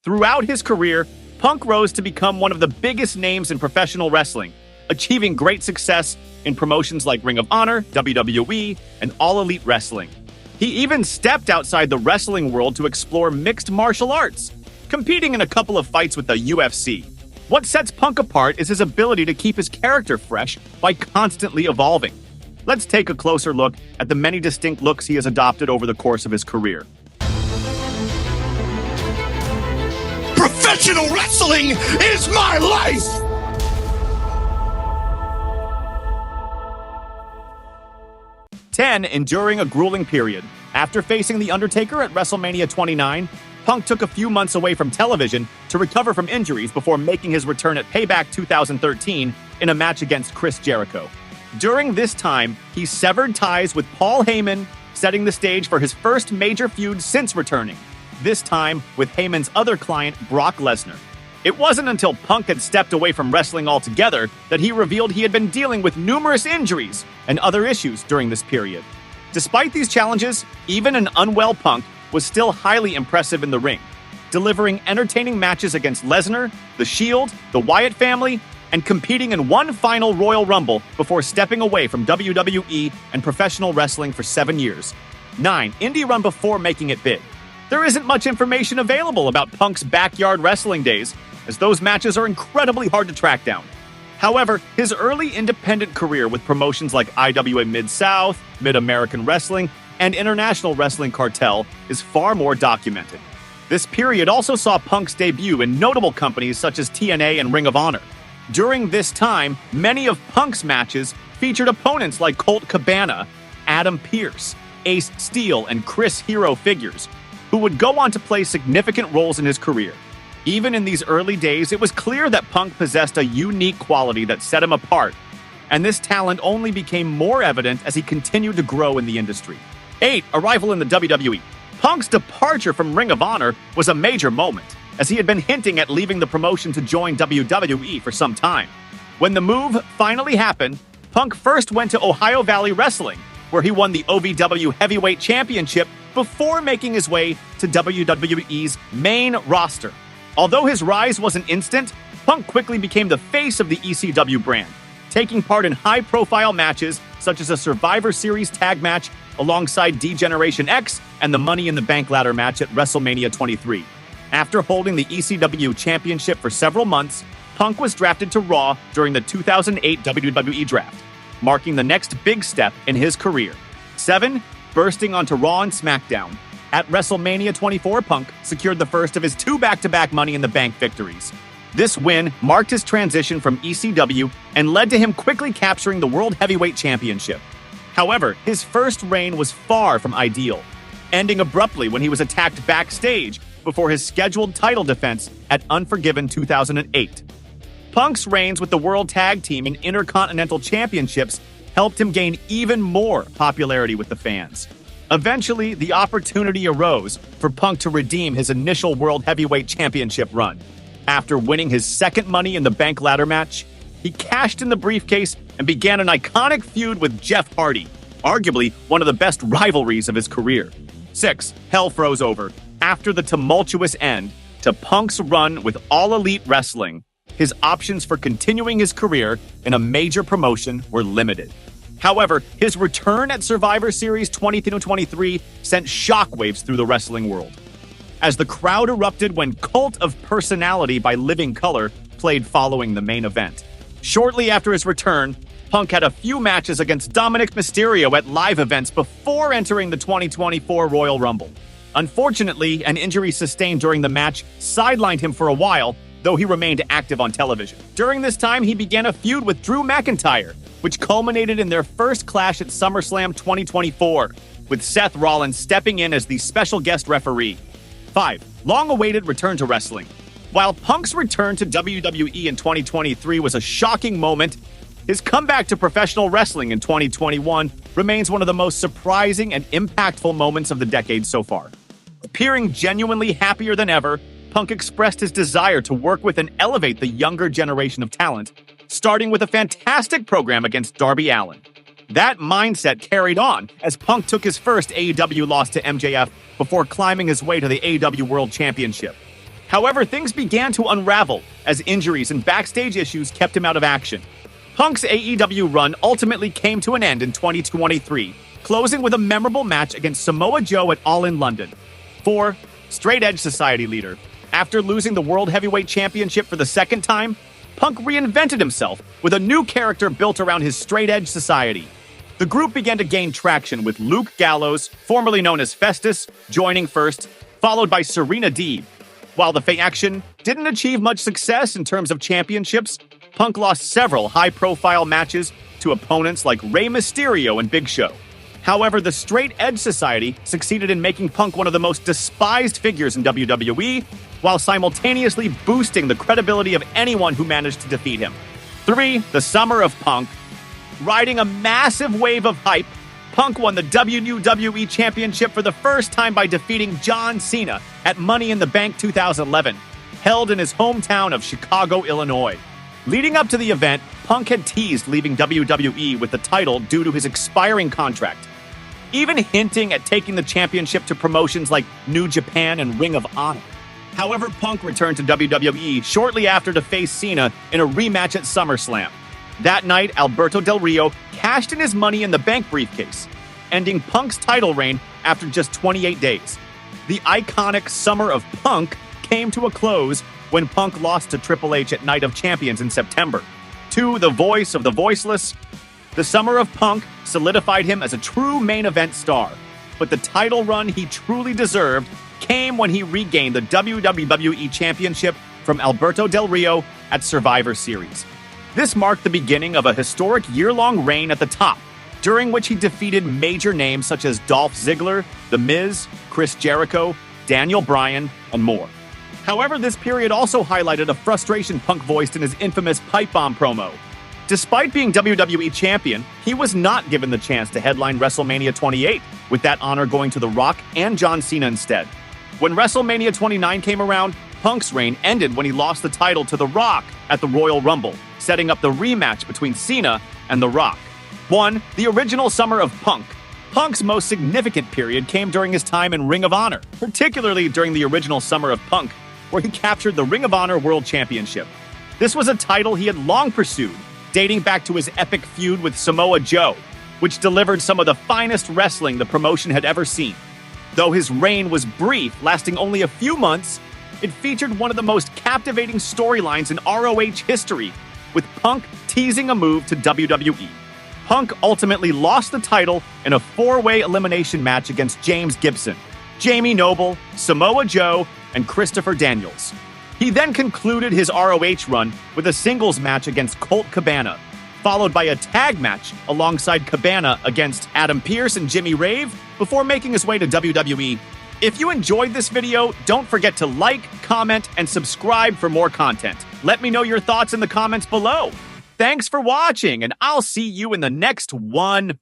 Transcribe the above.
Throughout his career, Punk rose to become one of the biggest names in professional wrestling, achieving great success in promotions like Ring of Honor, WWE, and All Elite Wrestling. He even stepped outside the wrestling world to explore mixed martial arts, competing in a couple of fights with the UFC. What sets Punk apart is his ability to keep his character fresh by constantly evolving. Let's take a closer look at the many distinct looks he has adopted over the course of his career. Professional wrestling is my life! Enduring a grueling period. After facing The Undertaker at WrestleMania 29, Punk took a few months away from television to recover from injuries before making his return at Payback 2013 in a match against Chris Jericho. During this time, he severed ties with Paul Heyman, setting the stage for his first major feud since returning, this time with Heyman's other client, Brock Lesnar. It wasn't until Punk had stepped away from wrestling altogether that he revealed he had been dealing with numerous injuries and other issues during this period. Despite these challenges, even an unwell Punk was still highly impressive in the ring, delivering entertaining matches against Lesnar, The Shield, the Wyatt family, and competing in one final Royal Rumble before stepping away from WWE and professional wrestling for 7 years. 9. Indie run before making it big. There isn't much information available about Punk's backyard wrestling days, as those matches are incredibly hard to track down. However, his early independent career with promotions like IWA Mid-South, Mid-American Wrestling, and International Wrestling Cartel is far more documented. This period also saw Punk's debut in notable companies such as TNA and Ring of Honor. During this time, many of Punk's matches featured opponents like Colt Cabana, Adam Pearce, Ace Steel, and Chris Hero figures, who would go on to play significant roles in his career. Even in these early days, it was clear that Punk possessed a unique quality that set him apart, and this talent only became more evident as he continued to grow in the industry. 8. Arrival in the WWE. Punk's departure from Ring of Honor was a major moment, as he had been hinting at leaving the promotion to join WWE for some time. When the move finally happened, Punk first went to Ohio Valley Wrestling, where he won the OVW Heavyweight Championship before making his way to WWE's main roster. Although his rise wasn't instant, Punk quickly became the face of the ECW brand, taking part in high-profile matches such as a Survivor Series tag match alongside D-Generation X and the Money in the Bank ladder match at WrestleMania 23. After holding the ECW championship for several months, Punk was drafted to Raw during the 2008 WWE Draft, marking the next big step in his career. 7. Bursting onto Raw and SmackDown. At WrestleMania 24, Punk secured the first of his 2 back-to-back Money in the Bank victories. This win marked his transition from ECW and led to him quickly capturing the World Heavyweight Championship. However, his first reign was far from ideal, ending abruptly when he was attacked backstage before his scheduled title defense at Unforgiven 2008. Punk's reigns with the World Tag Team and Intercontinental Championships helped him gain even more popularity with the fans. Eventually, the opportunity arose for Punk to redeem his initial World Heavyweight Championship run. After winning his second Money in the Bank ladder match, he cashed in the briefcase and began an iconic feud with Jeff Hardy, arguably one of the best rivalries of his career. 6. Hell froze over. After the tumultuous end to Punk's run with All Elite Wrestling, his options for continuing his career in a major promotion were limited. However, his return at Survivor Series 23 sent shockwaves through the wrestling world, as the crowd erupted when Cult of Personality by Living Colour played following the main event. Shortly after his return, Punk had a few matches against Dominic Mysterio at live events before entering the 2024 Royal Rumble. Unfortunately, an injury sustained during the match sidelined him for a while, though he remained active on television. During this time, he began a feud with Drew McIntyre, which culminated in their first clash at SummerSlam 2024, with Seth Rollins stepping in as the special guest referee. 5. Long-awaited return to wrestling. While Punk's return to WWE in 2023 was a shocking moment, his comeback to professional wrestling in 2021 remains one of the most surprising and impactful moments of the decade so far. Appearing genuinely happier than ever, Punk expressed his desire to work with and elevate the younger generation of talent, starting with a fantastic program against Darby Allin. That mindset carried on as Punk took his first AEW loss to MJF before climbing his way to the AEW World Championship. However, things began to unravel as injuries and backstage issues kept him out of action. Punk's AEW run ultimately came to an end in 2023, closing with a memorable match against Samoa Joe at All In London. 4. Straight Edge Society leader. After losing the World Heavyweight Championship for the second time, Punk reinvented himself with a new character built around his Straight Edge Society. The group began to gain traction with Luke Gallows, formerly known as Festus, joining first, followed by Serena Deeb. While the faction didn't achieve much success in terms of championships, Punk lost several high-profile matches to opponents like Rey Mysterio and Big Show. However, the Straight Edge Society succeeded in making Punk one of the most despised figures in WWE, while simultaneously boosting the credibility of anyone who managed to defeat him. 3. The Summer of Punk. Riding a massive wave of hype, Punk won the WWE Championship for the first time by defeating John Cena at Money in the Bank 2011, held in his hometown of Chicago, Illinois. Leading up to the event, Punk had teased leaving WWE with the title due to his expiring contract, even hinting at taking the championship to promotions like New Japan and Ring of Honor. However, Punk returned to WWE shortly after to face Cena in a rematch at SummerSlam. That night, Alberto Del Rio cashed in his Money in the Bank briefcase, ending Punk's title reign after just 28 days. The iconic Summer of Punk came to a close when Punk lost to Triple H at Night of Champions in September. 2. The voice of the voiceless. The Summer of Punk solidified him as a true main event star, but the title run he truly deserved came when he regained the WWE Championship from Alberto Del Rio at Survivor Series. This marked the beginning of a historic year-long reign at the top, during which he defeated major names such as Dolph Ziggler, The Miz, Chris Jericho, Daniel Bryan, and more. However, this period also highlighted a frustration Punk voiced in his infamous pipe bomb promo. Despite being WWE Champion, he was not given the chance to headline WrestleMania 28, with that honor going to The Rock and John Cena instead. When WrestleMania 29 came around, Punk's reign ended when he lost the title to The Rock at the Royal Rumble, setting up the rematch between Cena and The Rock. 1. The original Summer of Punk. Punk's most significant period came during his time in Ring of Honor, particularly during the original Summer of Punk, where he captured the Ring of Honor World Championship. This was a title he had long pursued, dating back to his epic feud with Samoa Joe, which delivered some of the finest wrestling the promotion had ever seen. Though his reign was brief, lasting only a few months, it featured one of the most captivating storylines in ROH history, with Punk teasing a move to WWE. Punk ultimately lost the title in a 4-way elimination match against James Gibson, Jamie Noble, Samoa Joe, and Christopher Daniels. He then concluded his ROH run with a singles match against Colt Cabana, followed by a tag match alongside Cabana against Adam Pearce and Jimmy Rave before making his way to WWE. If you enjoyed this video, don't forget to like, comment, and subscribe for more content. Let me know your thoughts in the comments below. Thanks for watching, and I'll see you in the next one.